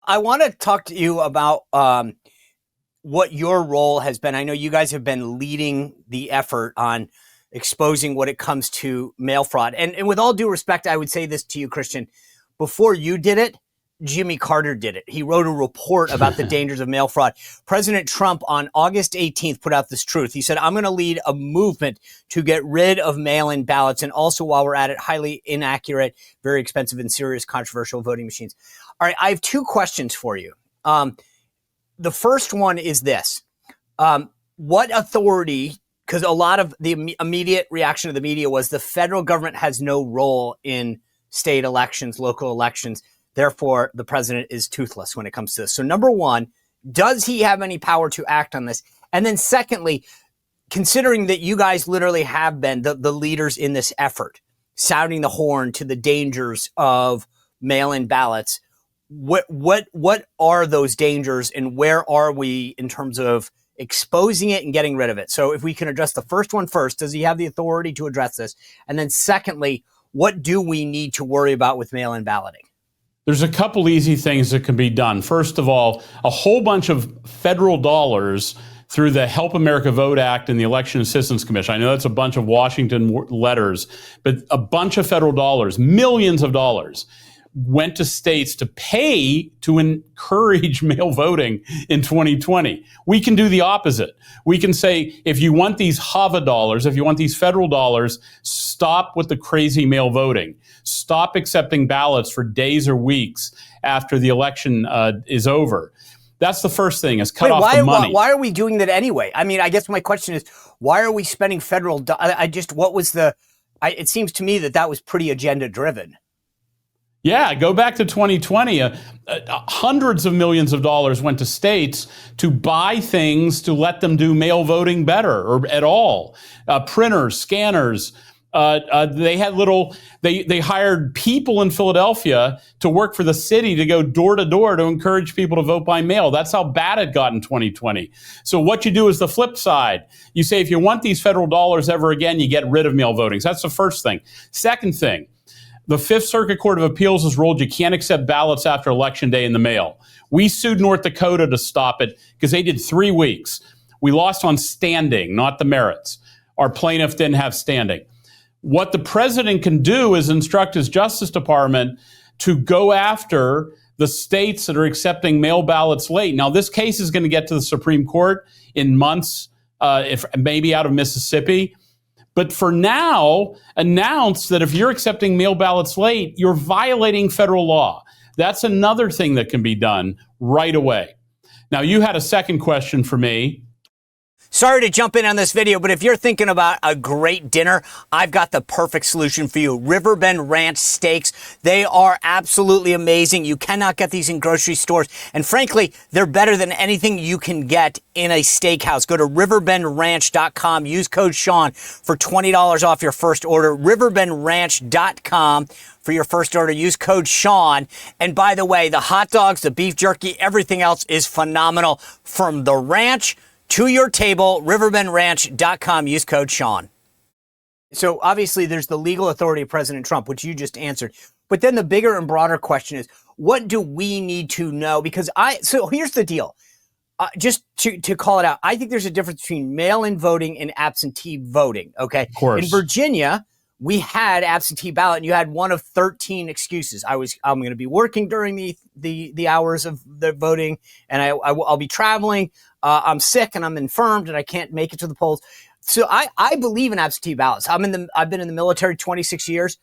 I want to talk to you about what your role has been. I know you guys have been leading the effort on exposing what it comes to mail fraud. And with all due respect, I would say this to you, Christian. Before you did it, Jimmy Carter did it. He wrote a report about the dangers of mail fraud. President Trump on August 18th put out this truth. He said, I'm going to lead a movement to get rid of mail-in ballots. And also, while we're at it, highly inaccurate, very expensive and serious controversial voting machines. All right, I have two questions for you. The first one is this. What authority, because a lot of the immediate reaction of the media was the federal government has no role in state elections, local elections. Therefore, the president is toothless when it comes to this. So number one, does he have any power to act on this? And then secondly, considering that you guys literally have been the leaders in this effort, sounding the horn to the dangers of mail-in ballots, what are those dangers and where are we in terms of exposing it and getting rid of it? So if we can address the first one first, does he have the authority to address this? And then secondly, what do we need to worry about with mail-in balloting? There's a couple easy things that can be done. First of all, a whole bunch of federal dollars through the Help America Vote Act and the Election Assistance Commission. I know that's a bunch of Washington letters, but a bunch of federal dollars, millions of dollars, went to states to pay to encourage mail voting in 2020. We can do the opposite. We can say, if you want these HAVA dollars, if you want these federal dollars, stop with the crazy mail voting. Stop accepting ballots for days or weeks after the election is over. That's the first thing, is cut off the money. Why are we doing that anyway? I mean, I guess my question is, why are we spending federal it seems to me that was pretty agenda driven. Yeah, go back to 2020. Hundreds of millions of dollars went to states to buy things to let them do mail voting better or at all. Printers, scanners. They hired people in Philadelphia to work for the city to go door to door to encourage people to vote by mail. That's how bad it got in 2020. So what you do is the flip side. You say, if you want these federal dollars ever again, you get rid of mail voting. So that's the first thing. Second thing. The Fifth Circuit Court of Appeals has ruled you can't accept ballots after Election Day in the mail. We sued North Dakota to stop it because they did 3 weeks. We lost on standing, not the merits. Our plaintiff didn't have standing. What the president can do is instruct his Justice Department to go after the states that are accepting mail ballots late. Now, this case is going to get to the Supreme Court in months, if maybe out of Mississippi. But for now, announce that if you're accepting mail ballots late, you're violating federal law. That's another thing that can be done right away. Now, you had a second question for me. Sorry to jump in on this video, but if you're thinking about a great dinner, I've got the perfect solution for you. Riverbend Ranch Steaks. They are absolutely amazing. You cannot get these in grocery stores. And frankly, they're better than anything you can get in a steakhouse. Go to riverbendranch.com. Use code Sean for $20 off your first order. riverbendranch.com. For your first order, use code Sean. And by the way, the hot dogs, the beef jerky, everything else is phenomenal. From the ranch to your table, riverbendranch.com. Use code Sean. So obviously there's the legal authority of President Trump, which you just answered. But then the bigger and broader question is, what do we need to know? Because so here's the deal. Just to call it out, I think there's a difference between mail-in voting and absentee voting. Okay. Of course. In Virginia, we had absentee ballot, and you had one of 13 excuses. I'm going to be working during the hours of the voting, and I'll be traveling. I'm sick and I'm infirmed and I can't make it to the polls. So I believe in absentee ballots. I've been in the military 26 years.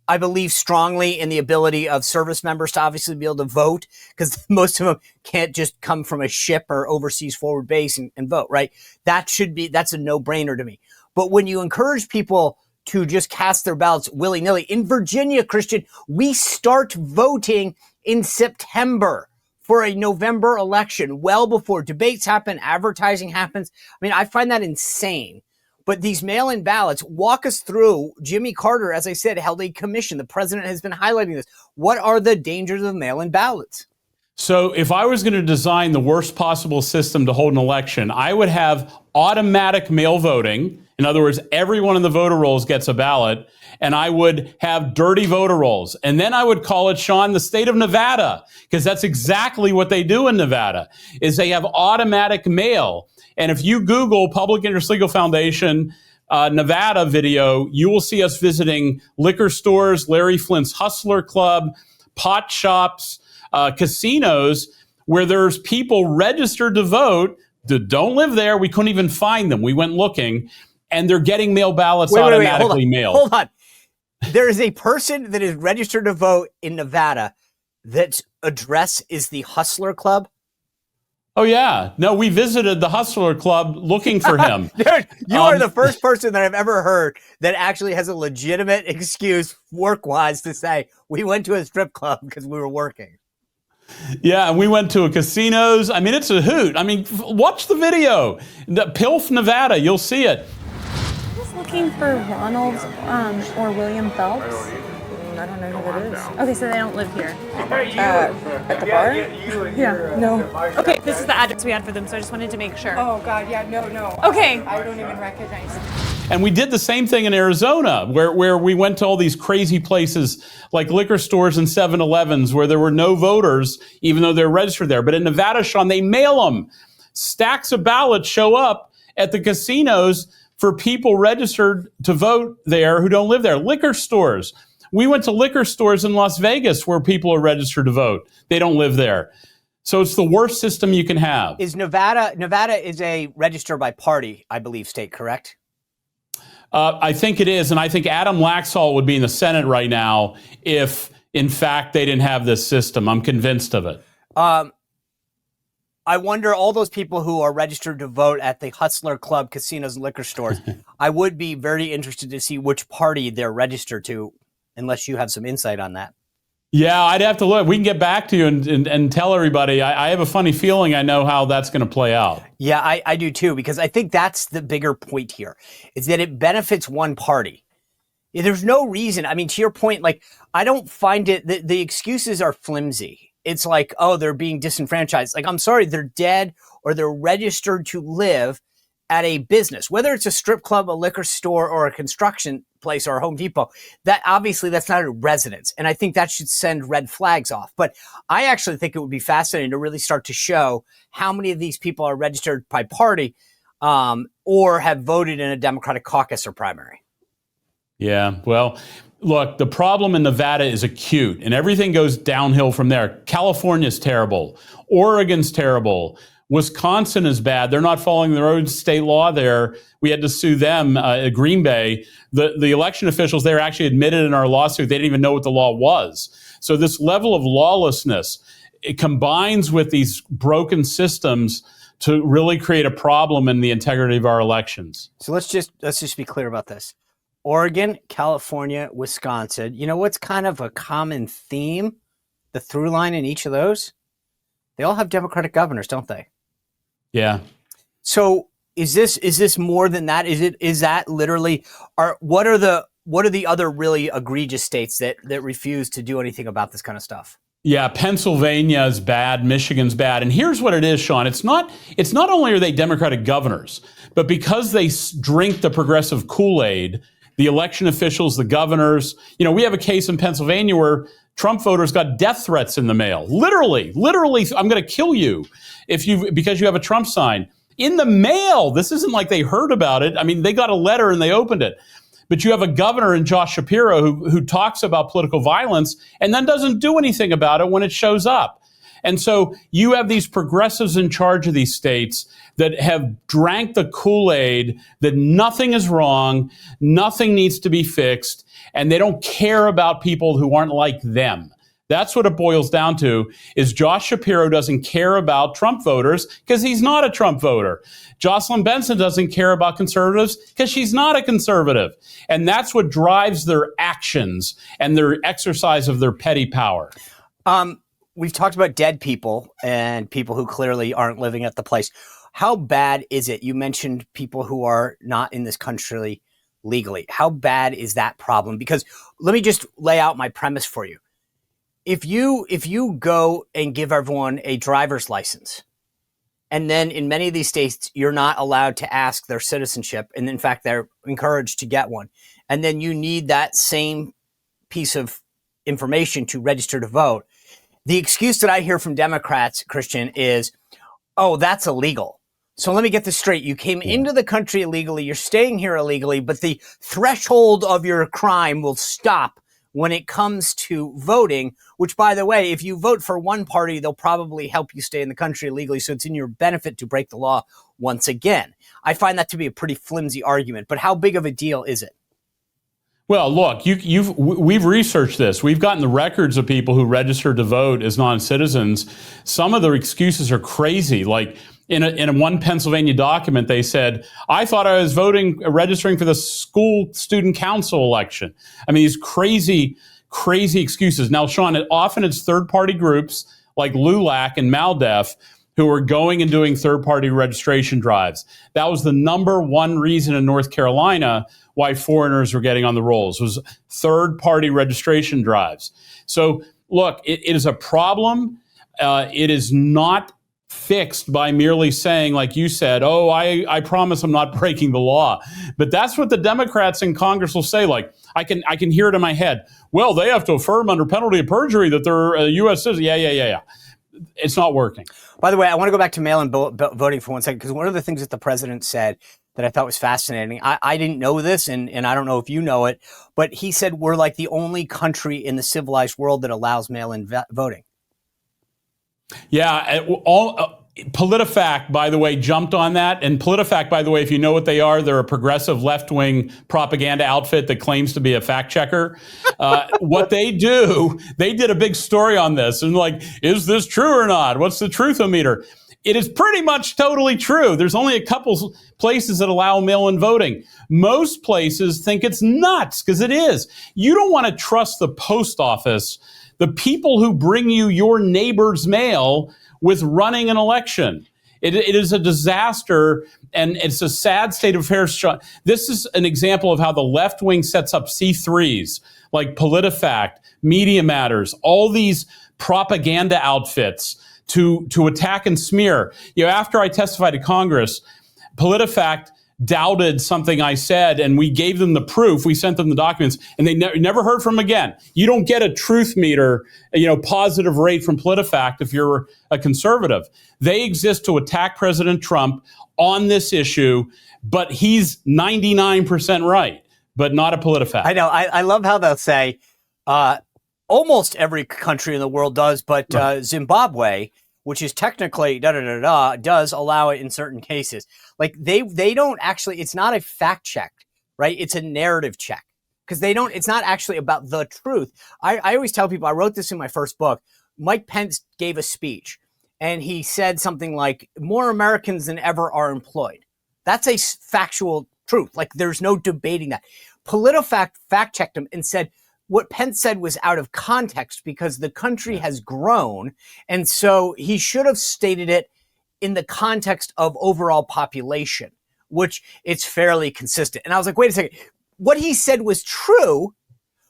I believe strongly in the ability of service members to obviously be able to vote, because most of them can't just come from a ship or overseas forward base and vote, right? That's a no-brainer to me. But when you encourage people to just cast their ballots willy-nilly, in Virginia, Christian, we start voting in September for a November election, well before debates happen, advertising happens. I mean, I find that insane. But these mail-in ballots, walk us through. Jimmy Carter, as I said, held a commission. The president has been highlighting this. What are the dangers of mail-in ballots? So if I was going to design the worst possible system to hold an election, I would have automatic mail voting In other words, everyone in the voter rolls gets a ballot, and I would have dirty voter rolls. And then I would call it, Sean, the state of Nevada, because that's exactly what they do in Nevada, is they have automatic mail. And if you Google Public Interest Legal Foundation Nevada video, you will see us visiting liquor stores, Larry Flint's Hustler Club, pot shops, casinos, where there's people registered to vote that don't live there. We couldn't even find them. We went looking, and they're getting mail ballots automatically mailed. Hold on. There is a person that is registered to vote in Nevada that's address is the Hustler Club. Oh, yeah. No, we visited the Hustler Club looking for him. Dude, you are the first person that I've ever heard that actually has a legitimate excuse work-wise to say, we went to a strip club because we were working. Yeah, and we went to a casinos. I mean, it's a hoot. I mean, watch the video. The PILF, Nevada, you'll see it. I was looking for Ronald or William Phelps. I don't know who that is. Okay, so they don't live here. At the bar? Yeah. No. Okay, this is the address we had for them, so I just wanted to make sure. Oh, God, yeah, no. Okay. I don't even recognize it. And we did the same thing in Arizona, where we went to all these crazy places like liquor stores and 7-Elevens where there were no voters, even though they're registered there. But in Nevada, Sean, they mail them. Stacks of ballots show up at the casinos for people registered to vote there who don't live there. Liquor stores. We went to liquor stores in Las Vegas where people are registered to vote. They don't live there. So it's the worst system you can have. Is Nevada is a register by party, I believe, state, correct? I think it is. And I think Adam Laxalt would be in the Senate right now if, in fact, they didn't have this system. I'm convinced of it. I wonder, all those people who are registered to vote at the Hustler Club, casinos, and liquor stores, I would be very interested to see which party they're registered to, unless you have some insight on that. Yeah, I'd have to look. We can get back to you and tell everybody. I have a funny feeling I know how that's going to play out. Yeah, I do too, because I think that's the bigger point here, is that it benefits one party. There's no reason. I mean, to your point, like, I don't find it, the excuses are flimsy. It's like, oh, they're being disenfranchised. Like, I'm sorry, they're dead or they're registered to live at a business, whether it's a strip club, a liquor store, or a construction place or a Home Depot. That obviously that's not a residence. And I think that should send red flags off. But I actually think it would be fascinating to really start to show how many of these people are registered by party or have voted in a Democratic caucus or primary. Yeah, well, look, the problem in Nevada is acute, and everything goes downhill from there. California's terrible. Oregon's terrible. Wisconsin is bad. They're not following their own state law there. We had to sue them at Green Bay. The election officials there actually admitted in our lawsuit they didn't even know what the law was. So this level of lawlessness, it combines with these broken systems to really create a problem in the integrity of our elections. So let's just be clear about this. Oregon, California, Wisconsin. You know what's kind of a common theme, the through line in each of those? They all have Democratic governors, don't they? Yeah. So is this more than that? Is that literally what are the other really egregious states that refuse to do anything about this kind of stuff? Yeah, Pennsylvania is bad, Michigan's bad. And here's what it is, Sean. It's not only are they Democratic governors, but because they drink the progressive Kool-Aid, the election officials, the governors, we have a case in Pennsylvania where Trump voters got death threats in the mail. Literally, I'm going to kill you because you have a Trump sign in the mail. This isn't like they heard about it. I mean, they got a letter and they opened it. But you have a governor in Josh Shapiro who talks about political violence and then doesn't do anything about it when it shows up. And so you have these progressives in charge of these states that have drank the Kool-Aid that nothing is wrong, nothing needs to be fixed, and they don't care about people who aren't like them. That's what it boils down to, is Josh Shapiro doesn't care about Trump voters because he's not a Trump voter. Jocelyn Benson doesn't care about conservatives because she's not a conservative. And that's what drives their actions and their exercise of their petty power. We've talked about dead people and people who clearly aren't living at the place. How bad is it? You mentioned people who are not in this country legally. How bad is that problem? Because let me just lay out my premise for you. If you go and give everyone a driver's license And then in many of these states, you're not allowed to ask their citizenship. And in fact, they're encouraged to get one. And then you need that same piece of information to register to vote. The excuse that I hear from Democrats, Christian, is, oh, that's illegal. So let me get this straight. You came into the country illegally. You're staying here illegally, but the threshold of your crime will stop when it comes to voting, which, by the way, if you vote for one party, they'll probably help you stay in the country illegally. So it's in your benefit to break the law once again. I find that to be a pretty flimsy argument, but how big of a deal is it? Well, look, we've researched this. We've gotten the records of people who registered to vote as non-citizens. Some of their excuses are crazy. Like in one Pennsylvania document, they said, I thought I was registering for the school student council election. I mean, these crazy excuses. Now, Sean, often it's third-party groups like LULAC and MALDEF who are going and doing third-party registration drives. That was the number one reason in North Carolina why foreigners were getting on the rolls, was third-party registration drives. So, look, it is a problem. It is not fixed by merely saying, like you said, oh, I promise I'm not breaking the law. But that's what the Democrats in Congress will say. Like, I can hear it in my head. Well, they have to affirm under penalty of perjury that they're a U.S. citizen. Yeah. It's not working. By the way, I want to go back to mail-in voting for 1 second, because one of the things that the president said that I thought was fascinating, I didn't know this, and I don't know if you know it, but he said we're like the only country in the civilized world that allows mail-in voting. Yeah, PolitiFact, by the way, jumped on that. And PolitiFact, by the way, if you know what they are, they're a progressive left-wing propaganda outfit that claims to be a fact checker. What they do, they did a big story on this. And like, is this true or not? What's the truth-o-meter? It is pretty much totally true. There's only a couple places that allow mail-in voting. Most places think it's nuts, because it is. You don't want to trust the post office, the people who bring you your neighbor's mail, with running an election. It is a disaster, and it's a sad state of affairs. This is an example of how the left wing sets up C3s, like PolitiFact, Media Matters, all these propaganda outfits to attack and smear. You know, after I testified to Congress, PolitiFact doubted something I said, and we gave them the proof. We sent them the documents, and they never heard from them again. You don't get a truth meter, positive rate from PolitiFact if you're a conservative. They exist to attack President Trump on this issue, but he's 99% right, but not a PolitiFact. I know. I love how they'll say almost every country in the world does, but right. Zimbabwe, which is technically does allow it in certain cases. Like they don't actually, it's not a fact check, right? It's a narrative check, because it's not actually about the truth. I always tell people, I wrote this in my first book, Mike Pence gave a speech and he said something like, more Americans than ever are employed. That's a factual truth. Like there's no debating that. PolitiFact fact checked him and said, what Pence said was out of context because the country has grown. And so he should have stated it in the context of overall population, which it's fairly consistent. And I was like, wait a second. What he said was true,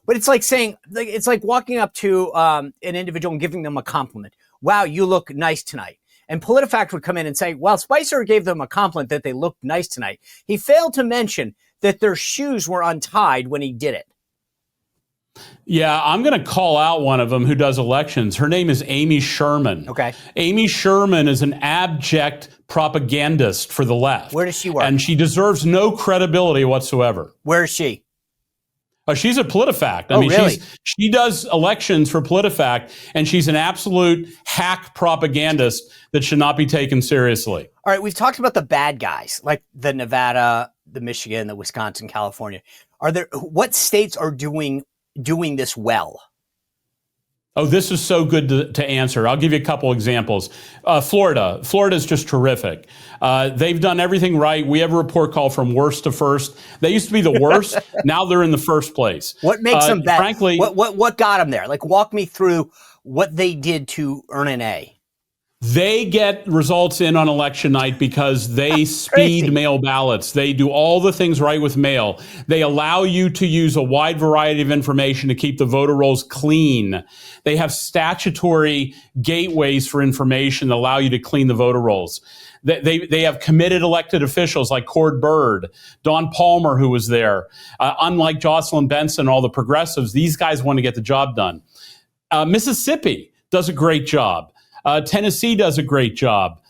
but it's like saying, it's like walking up to an individual and giving them a compliment. Wow, you look nice tonight. And PolitiFact would come in and say, well, Spicer gave them a compliment that they looked nice tonight. He failed to mention that their shoes were untied when he did it. Yeah, I'm going to call out one of them who does elections. Her name is Amy Sherman. Okay. Amy Sherman is an abject propagandist for the left. Where does she work? And she deserves no credibility whatsoever. Where is she? She's at PolitiFact. I mean, really? She does elections for PolitiFact, and she's an absolute hack propagandist that should not be taken seriously. All right, we've talked about the bad guys, like the Nevada, the Michigan, the Wisconsin, California. What states are doing this well? Oh, this is so good to answer. I'll give you a couple examples. Florida is just terrific. They've done everything right. We have a report called From Worst to First. They used to be the worst. Now they're in the first place. What makes them bad? Frankly, what got them there? Like, walk me through what they did to earn an A. They get results in on election night because they Crazy. speed mail ballots. They do all the things right with mail. They allow you to use a wide variety of information to keep the voter rolls clean. They have statutory gateways for information that allow you to clean the voter rolls. They have committed elected officials like Cord Bird, Don Palmer, who was there. Unlike Jocelyn Benson, all the progressives, these guys want to get the job done. Mississippi does a great job. Tennessee does a great job.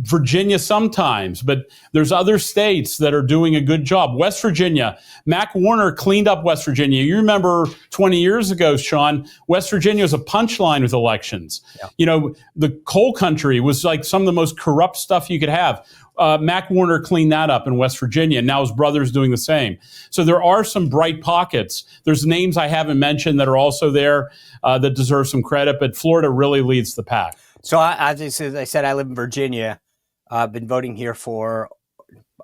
Virginia sometimes, but there's other states that are doing a good job. West Virginia, Mac Warner cleaned up West Virginia. You remember 20 years ago, Sean, West Virginia was a punchline with elections. Yeah. You know, the coal country was like some of the most corrupt stuff you could have. Mac Warner cleaned that up in West Virginia, and now his brother's doing the same. So there are some bright pockets. There's names I haven't mentioned that are also there that deserve some credit, but Florida really leads the pack. So as I said, I live in Virginia. I've been voting here for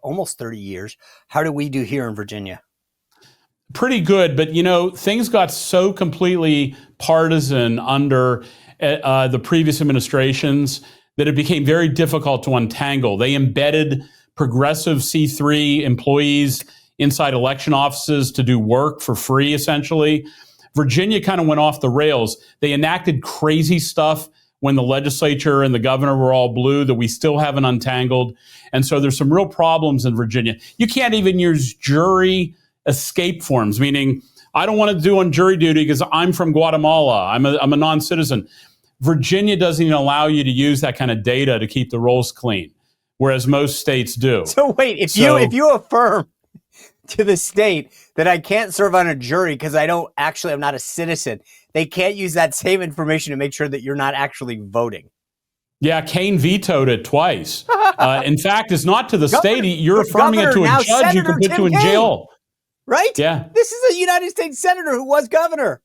almost 30 years. How do we do here in Virginia? Pretty good, but you know, things got so completely partisan under the previous administrations that it became very difficult to untangle. They embedded progressive C3 employees inside election offices to do work for free, essentially. Virginia kind of went off the rails. They enacted crazy stuff when the legislature and the governor were all blue that we still haven't untangled. And so there's some real problems in Virginia. You can't even use jury escape forms, meaning I don't want to do on jury duty because I'm from Guatemala. I'm a non-citizen. Virginia doesn't even allow you to use that kind of data to keep the rolls clean, whereas most states do. So wait, if you affirm to the state that I can't serve on a jury because I'm not a citizen, they can't use that same information to make sure that you're not actually voting. Yeah, Kane vetoed it twice. In fact, it's not to the state. You're affirming it to a judge who can put you in jail. Right? Yeah. This is a United States senator who was governor.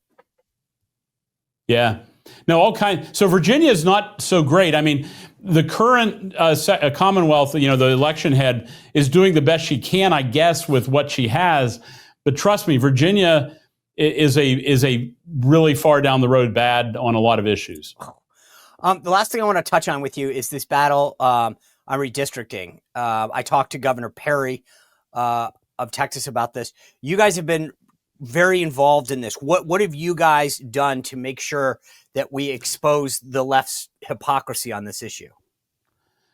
Yeah. No, all kinds. So Virginia is not so great. I mean, the current Commonwealth, you know, the election head is doing the best she can, I guess, with what she has. But trust me, Virginia is a really far down the road bad on a lot of issues. The last thing I want to touch on with you is this battle on redistricting. I talked to Governor Perry of Texas about this. You guys have been very involved in this. What have you guys done to make sure that we expose the left's hypocrisy on this issue?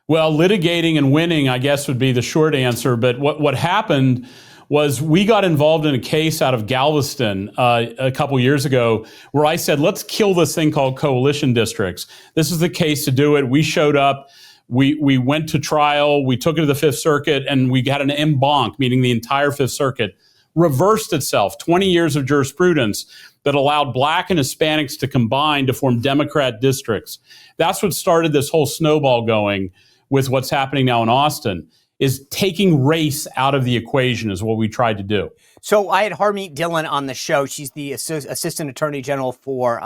Well, litigating and winning, I guess, would be the short answer. But what happened was we got involved in a case out of Galveston a couple years ago where I said, let's kill this thing called coalition districts. This is the case to do it. We showed up. We went to trial. We took it to the Fifth Circuit, and we got an en banc, meaning the entire Fifth Circuit reversed itself. 20 years of jurisprudence that allowed Black and Hispanics to combine to form Democrat districts. That's what started this whole snowball going with what's happening now in Austin, is taking race out of the equation is what we tried to do. So I had Harmeet Dillon on the show. She's the Assistant Attorney General for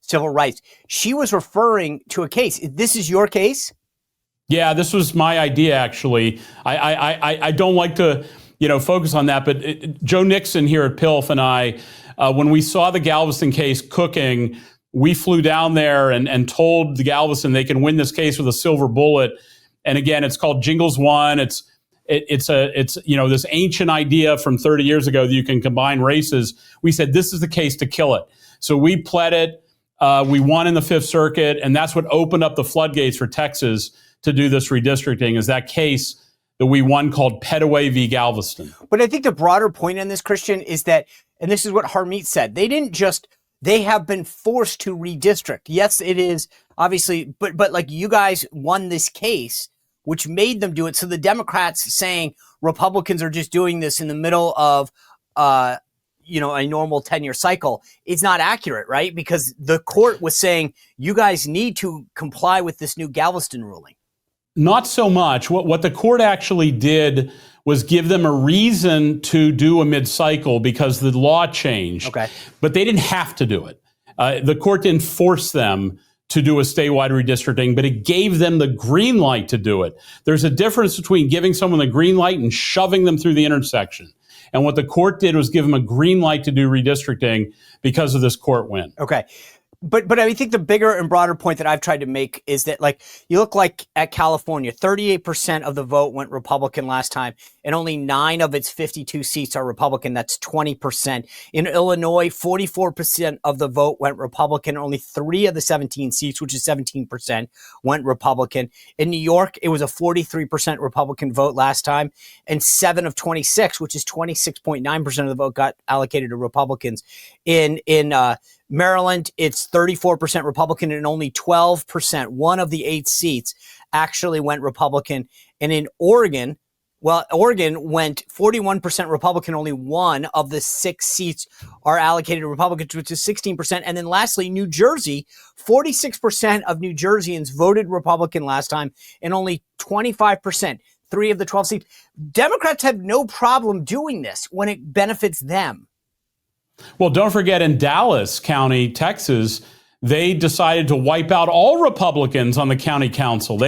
Civil Rights. She was referring to a case. This is your case? Yeah, this was my idea, actually. I don't like to focus on that, but Joe Nixon here at PILF and I, when we saw the Galveston case cooking, we flew down there and told the Galveston they can win this case with a silver bullet. And again, it's called Jingles One. It's this ancient idea from 30 years ago that you can combine races. We said this is the case to kill it. So we pled it. We won in the Fifth Circuit, and that's what opened up the floodgates for Texas to do this redistricting. Is that case that we won called Petaway v. Galveston. But I think the broader point in this, Christian, is that, and this is what Harmeet said, they have been forced to redistrict. Yes, it is obviously, but like you guys won this case, which made them do it. So the Democrats saying Republicans are just doing this in the middle of, a normal 10-year cycle, it's not accurate, right? Because the court was saying you guys need to comply with this new Galveston ruling. Not so much. What the court actually did was give them a reason to do a mid-cycle because the law changed. Okay. But they didn't have to do it. The court didn't force them to do a statewide redistricting, but it gave them the green light to do it. There's a difference between giving someone the green light and shoving them through the intersection. And what the court did was give them a green light to do redistricting because of this court win. Okay. But I think the bigger and broader point that I've tried to make is that, like, you look like at California, 38% of the vote went Republican last time, and only 9 of its 52 seats are Republican. That's 20%. In Illinois, 44% of the vote went Republican. Only 3 of the 17 seats, which is 17%, went Republican. In New York, it was a 43% Republican vote last time, and 7 of 26, which is 26.9% of the vote, got allocated to Republicans. In Maryland, it's 34% Republican, and only 12%, 1 of the 8 seats, actually went Republican. And in Oregon, well, Oregon went 41% Republican. Only 1 of the 6 seats are allocated to Republicans, which is 16%. And then lastly, New Jersey, 46% of New Jerseyans voted Republican last time, and only 25%, 3 of the 12 seats. Democrats have no problem doing this when it benefits them. Well, don't forget, in Dallas County, Texas, they decided to wipe out all Republicans on the county council.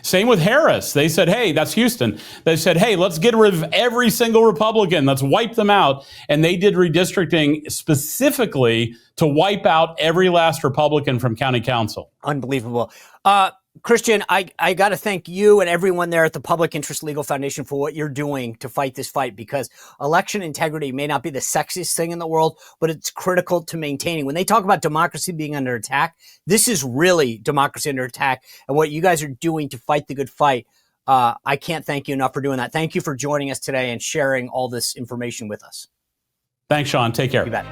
Same with Harris. They said, hey, that's Houston. They said, hey, let's get rid of every single Republican. Let's wipe them out. And they did redistricting specifically to wipe out every last Republican from county council. Unbelievable. Christian, I got to thank you and everyone there at the Public Interest Legal Foundation for what you're doing to fight this fight, because election integrity may not be the sexiest thing in the world, but it's critical to maintaining. When they talk about democracy being under attack, this is really democracy under attack. And what you guys are doing to fight the good fight, I can't thank you enough for doing that. Thank you for joining us today and sharing all this information with us. Thanks, Sean. Take care. You bet.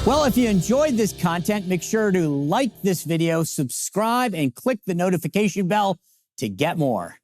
Well, if you enjoyed this content, make sure to like this video, subscribe, and click the notification bell to get more.